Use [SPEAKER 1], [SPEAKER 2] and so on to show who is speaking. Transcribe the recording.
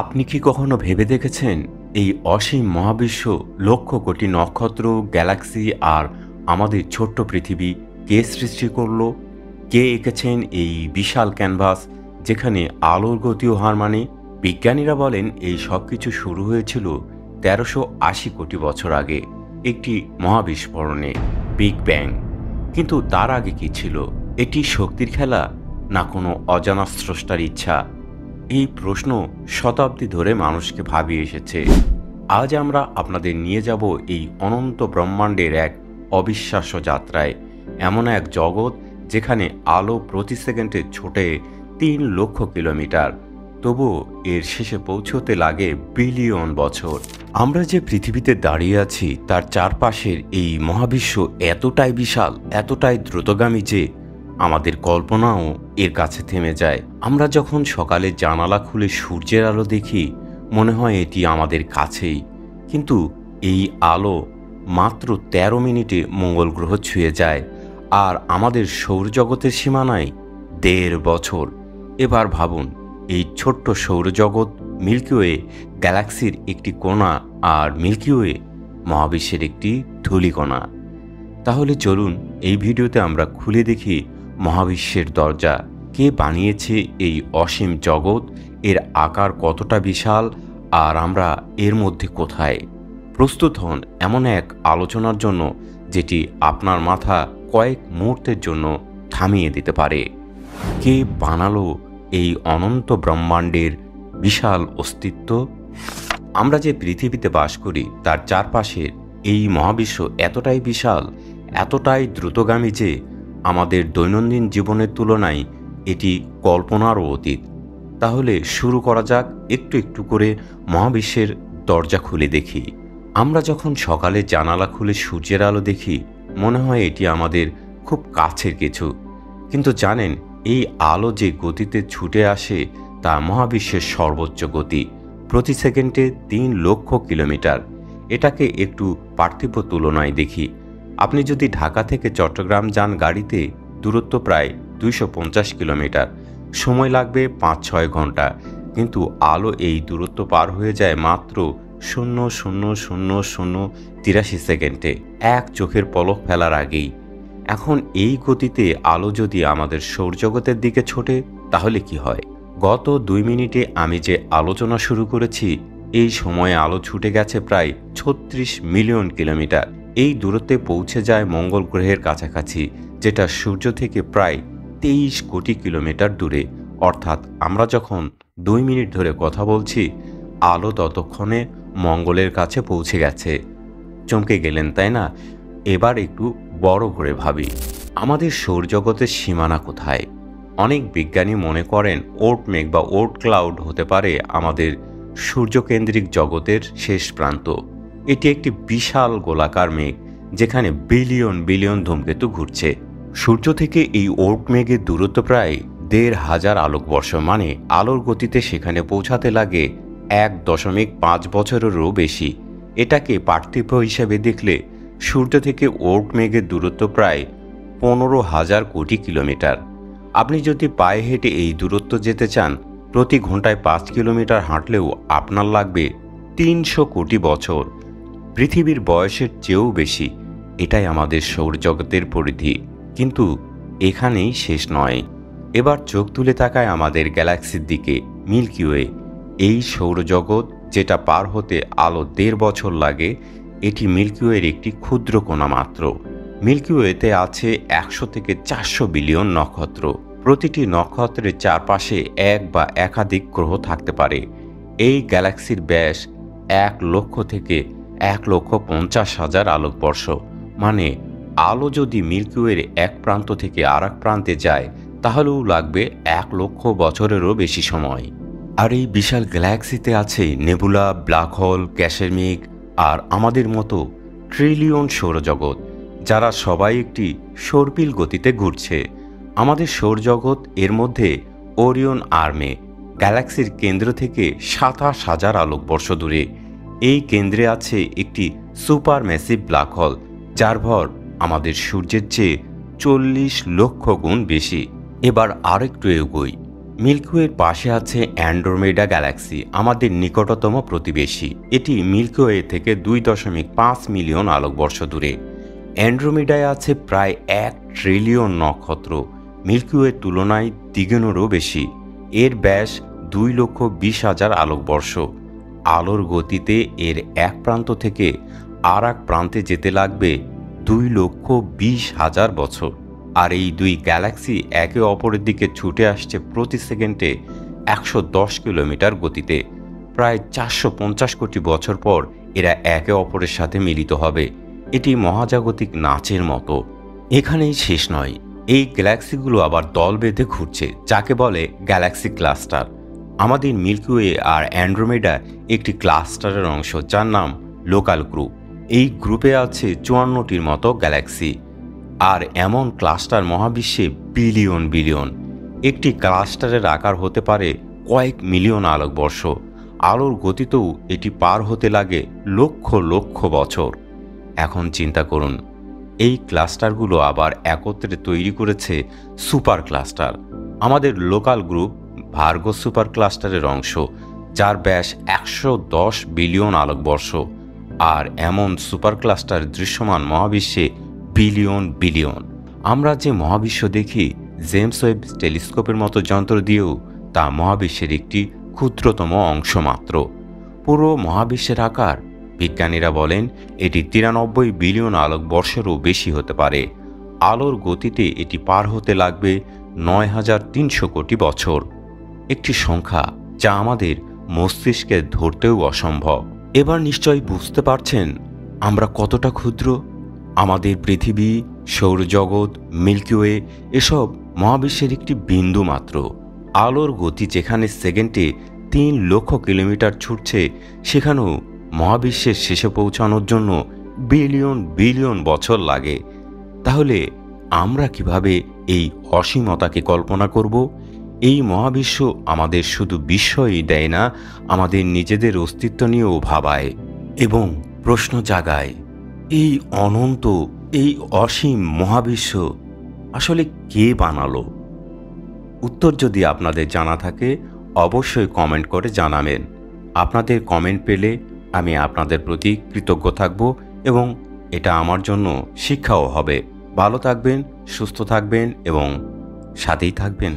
[SPEAKER 1] আপনি কি কখনো ভেবে দেখেছেন এই অসীম মহাবিশ্ব, লক্ষ কোটি নক্ষত্র, গ্যালাক্সি আর আমাদের ছোট্ট পৃথিবী কে সৃষ্টি করলো? কে এঁকেছেন এই বিশাল ক্যানভাস যেখানে আলোর গতিও হার মানে? বিজ্ঞানীরা বলেন এই সব কিছু শুরু হয়েছিল ১৩৮০ কোটি বছর আগে একটি মহাবিস্ফোরণে, বিগ ব্যাং। কিন্তু তার আগে কি ছিল? এটি শক্তির খেলা, না কোনো অজানা স্রষ্টার ইচ্ছা? এই প্রশ্ন শতাব্দী ধরে মানুষকে ভাবিয়ে এসেছে। আজ আমরা আপনাদের নিয়ে যাব এই অনন্ত ব্রহ্মাণ্ডের এক অবিশ্বাস্য যাত্রায়, এমন এক জগৎ যেখানে আলো প্রতি সেকেন্ডে ছোটে ৩ লক্ষ কিলোমিটার, তবুও এর শেষে পৌঁছতে লাগে বিলিয়ন বছর। আমরা যে পৃথিবীতে দাঁড়িয়ে আছি তার চারপাশের এই মহাবিশ্ব এতটাই বিশাল, এতটাই দ্রুতগামী যে আমাদের কল্পনাও এর কাছে থেমে যায়। আমরা যখন সকালে জানালা খুলে সূর্যের আলো দেখি, মনে হয় এটি আমাদের কাছেই, কিন্তু এই আলো মাত্র ১৩ মিনিটে মঙ্গল গ্রহ ছুঁয়ে যায়, আর আমাদের সৌরজগতের সীমানায় ১.৫ বছর। এবার ভাবুন, এই ছোট্ট সৌরজগৎ মিল্কিওয়ে গ্যালাক্সির একটি কণা, আর মিল্কিওয়ে মহাবিশ্বের একটি ধূলিকণা। তাহলে চলুন এই ভিডিওতে আমরা খুলে দেখি মহাবিশ্বের দরজা। কে বানিয়েছে এই অসীম জগৎ, এর আকার কতটা বিশাল, আর আমরা এর মধ্যে কোথায়? প্রস্তুত হন এমন এক আলোচনার জন্য যেটি আপনার মাথা কয়েক মুহূর্তের জন্য থামিয়ে দিতে পারে। কে বানালো এই অনন্ত ব্রহ্মাণ্ডের বিশাল অস্তিত্ব? আমরা যে পৃথিবীতে বাস করি তার চারপাশের এই মহাবিশ্ব এতটাই বিশাল, এতটাই দ্রুতগামী যে আমাদের দৈনন্দিন জীবনের তুলনায় এটি কল্পনারও অতীত। তাহলে শুরু করা যাক, একটু একটু করে মহাবিশ্বের দরজা খুলে দেখি। আমরা যখন সকালে জানালা খুলে সূর্যের আলো দেখি, মনে হয় এটি আমাদের খুব কাছের কিছু, কিন্তু জানেন এই আলো যে গতিতে ছুটে আসে তা মহাবিশ্বের সর্বোচ্চ গতি, প্রতি সেকেন্ডে ৩ লক্ষ কিলোমিটার। এটাকে একটু পার্থিব তুলনায় দেখি। আপনি যদি ঢাকা থেকে চট্টগ্রাম যান গাড়িতে, দূরত্ব প্রায় ২৫০ কিলোমিটার, সময় লাগবে ৫-৬ ঘন্টা, কিন্তু আলো এই দূরত্ব পার হয়ে যায় মাত্র ০,০০০০৮৩ সেকেন্ডে, এক চোখের পলক ফেলার আগেই। এখন এই গতিতে আলো যদি আমাদের সৌরজগতের দিকে ছোটে, তাহলে কি হয়? গত ২ মিনিটে আমি যে আলোচনা শুরু করেছি, এই সময়ে আলো ছুটে গেছে প্রায় ৩৬ মিলিয়ন কিলোমিটার। এই দূরত্বে পৌঁছে যায় মঙ্গল গ্রহের কাছাকাছি, যেটা সূর্য থেকে প্রায় ২৩ কোটি কিলোমিটার দূরে। অর্থাৎ আমরা যখন ২ মিনিট ধরে কথা বলছি, আলো ততক্ষণে মঙ্গলের কাছে পৌঁছে গেছে। চমকে গেলেন, তাই না? এবার একটু বড় করে ভাবি, আমাদের সৌরজগতের সীমানা কোথায়? অনেক বিজ্ঞানী মনে করেন ওর্ট মেঘ বা ওর্ট ক্লাউড হতে পারে আমাদের সূর্যকেন্দ্রিক জগতের শেষ প্রান্ত। এটি একটি বিশাল গোলাকার মেঘ যেখানে বিলিয়ন বিলিয়ন ধূমকেতু ঘুরছে। সূর্য থেকে এই ওর্ট মেঘের দূরত্ব প্রায় ১৫০০ আলোকবর্ষ, মানে আলোর গতিতে সেখানে পৌঁছাতে লাগে ১.৫ বছরেরও বেশি। এটাকে পার্থিব হিসেবে দেখলে সূর্য থেকে ওর্ট মেঘের দূরত্ব প্রায় ১৫,০০০ কোটি কিলোমিটার। আপনি যদি পায়ে হেঁটে এই দূরত্ব যেতে চান, প্রতি ঘন্টায় ৫ কিলোমিটার হাঁটলেও আপনার লাগবে ৩০০ কোটি বছর, পৃথিবীর বয়সের চেয়েও বেশি। এটাই আমাদের সৌরজগতের পরিধি, কিন্তু এখানেই শেষ নয়। এবার চোখ তুলে তাকায় আমাদের গ্যালাক্সির দিকে, মিল্কিওয়ে। এই সৌরজগৎ যেটা পার হতে আলো ১.৫ বছর লাগে, এটি মিল্কিওয়ের একটি ক্ষুদ্র কণা মাত্র। মিল্কিওয়েতে আছে ১০০ থেকে ৪০০ বিলিয়ন নক্ষত্র। প্রতিটি নক্ষত্রের চারপাশে এক বা একাধিক গ্রহ থাকতে পারে। এই গ্যালাক্সির ব্যাস ১ লক্ষ থেকে ১,৫০,০০০ আলোকবর্ষ, মানে আলো যদি মিল্কিওয়ের এক প্রান্ত থেকে আর এক প্রান্তে যায়, তাহলেও লাগবে ১ লক্ষ বছরেরও বেশি সময়। আর এই বিশাল গ্যালাক্সিতে আছে নেবুলা, ব্ল্যাক হোল, গ্যাসের মেঘ আর আমাদের মতো ট্রিলিয়ন সৌরজগৎ, যারা সবাই একটি সর্পিল গতিতে ঘুরছে। আমাদের সৌরজগৎ এর মধ্যে ওরিয়ন আর্মে, গ্যালাক্সির কেন্দ্র থেকে ২৭,০০০ আলোকবর্ষ দূরে। এই কেন্দ্রে আছে একটি সুপার ম্যাসিভ ব্ল্যাক হোল, যার ভর আমাদের সূর্যের চেয়ে ৪০ লক্ষ গুণ বেশি। এবার আরেকটু এগোই, মিল্কিওয়ের পাশে আছে অ্যান্ড্রোমেডা গ্যালাক্সি, আমাদের নিকটতম প্রতিবেশী। এটি মিল্কিওয়ে থেকে 2.5 মিলিয়ন আলোকবর্ষ দূরে। অ্যান্ড্রোমেডায় আছে প্রায় 1 ট্রিলিয়ন নক্ষত্র, মিল্কিওয়ের তুলনায় দ্বিগুণেরও বেশি। এর ব্যাস 2,20,000 আলোকবর্ষ। আলোর গতিতে এর এক প্রান্ত থেকে আর এক প্রান্তে যেতে লাগবে 2,20,000 বছর। আর এই দুই গ্যালাক্সি একে অপরের দিকে ছুটে আসছে প্রতি সেকেন্ডে 110 কিলোমিটার গতিতে। প্রায় 450 কোটি বছর পর এরা একে অপরের সাথে মিলিত হবে। এটি মহাজাগতিক নাচের মতো। এখানেই শেষ নয়, এই গ্যালাক্সিগুলো আবার দল বেঁধে ঘুরছে, যাকে বলে গ্যালাক্সি ক্লাস্টার। আমাদের মিল্কিওয়ে আর অ্যান্ড্রোমেডা একটি ক্লাস্টারের অংশ, যার নাম লোকাল গ্রুপ। এই গ্রুপে আছে 54টির মতো গ্যালাক্সি। আর এমন ক্লাস্টার মহাবিশ্বে বিলিয়ন বিলিয়ন। একটি ক্লাস্টারের আকার হতে পারে কয়েক মিলিয়ন আলোকবর্ষ। আলোর গতিতেও এটি পার হতে লাগে লক্ষ লক্ষ বছর। এখন চিন্তা করুন, এই ক্লাস্টারগুলো আবার একত্রে তৈরি করেছে সুপার ক্লাস্টার। আমাদের লোকাল গ্রুপ ভার্গো সুপার ক্লাস্টারের অংশ, যার ব্যাস 110 বিলিয়ন আলোকবর্ষ। আর এমন সুপার ক্লাস্টার দৃশ্যমান মহাবিশ্বে বিলিয়ন বিলিয়ন। আমরা যে মহাবিশ্ব দেখি জেমস ওয়েব টেলিস্কোপের মতো যন্ত্র দিয়েও তা মহাবিশ্বের একটি ক্ষুদ্রতম অংশ মাত্র। পুরো মহাবিশ্বের আকার বিজ্ঞানীরা বলেন এটি 93 বিলিয়ন আলোকবর্ষেরও বেশি হতে পারে। আলোর গতিতে এটি পার হতে লাগবে 9,300 কোটি বছর। একটি সংখ্যা যা আমাদের মস্তিষ্কে ধরতেও অসম্ভব। এবার নিশ্চয়ই বুঝতে পারছেন আমরা কতটা ক্ষুদ্র। আমাদের পৃথিবী, সৌরজগৎ, মিল্কিওয়ে এসব মহাবিশ্বের একটি বিন্দু মাত্র। আলোর গতি যেখানে সেকেন্ডে 3 লক্ষ কিলোমিটার ছুটছে, সেখানেও মহাবিশ্বের শেষে পৌঁছানোর জন্য বিলিয়ন বিলিয়ন বছর লাগে। তাহলে আমরা কিভাবে এই অসীমতাকে কল্পনা করব? এই মহাবিশ্ব আমাদের শুধু বিস্ময়ই দেয় না, আমাদের নিজেদের অস্তিত্ব নিয়েও ভাবায় এবং প্রশ্ন জাগায়। এই অনন্ত, এই অসীম মহাবিশ্ব আসলে কে বানালো? উত্তর যদি আপনাদের জানা থাকে অবশ্যই কমেন্ট করে জানাবেন। আপনাদের কমেন্ট পেলে আমি আপনাদের প্রতি কৃতজ্ঞ থাকব এবং এটা আমার জন্য শিক্ষাও হবে। ভালো থাকবেন, সুস্থ থাকবেন এবং সাথেই থাকবেন।